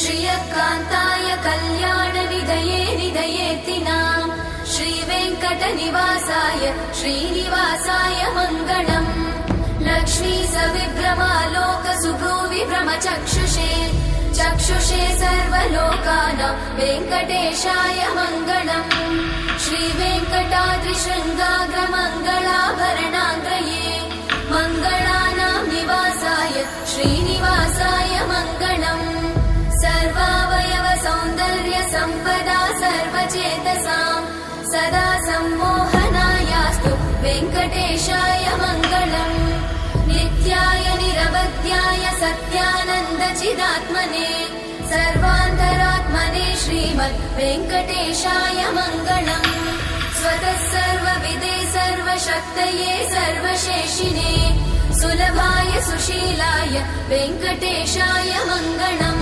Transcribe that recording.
श्रियकान्ताय कल्याणनिधये निधयेऽर्थिनाम् श्रीवेङ्कटनिवासाय श्रीनिवासाय मङ्गलम् लक्ष्मी सविभ्रमालोकसुभ्रूविभ्रमचक्षुषे चक्षुषे सर्वलोकानां वेङ्कटेशाय मङ्गलम् श्रीवेङ्कटाद्रिशृङ्गाग्रमङ्गलाभरणाङ्ग्रये मङ्गलानां निवासाय श्रीनिवासाय मङ्गलम् सर्वावयव सौन्दर्य सम्पदा सर्वचेतसां सदा सम्मोहनायास्तु वेङ्कटेशाय मङ्गलम् नित्याय निरवध्याय सत्यानन्दचिदात्मने सर्वान्तरात्मने श्रीमद् वेङ्कटेशाय मङ्गलम् स्वतः सर्वविदे सर्वशक्तये सर्वशेषिने सुलभाय सुशीलाय वेङ्कटेशाय मङ्गलम्।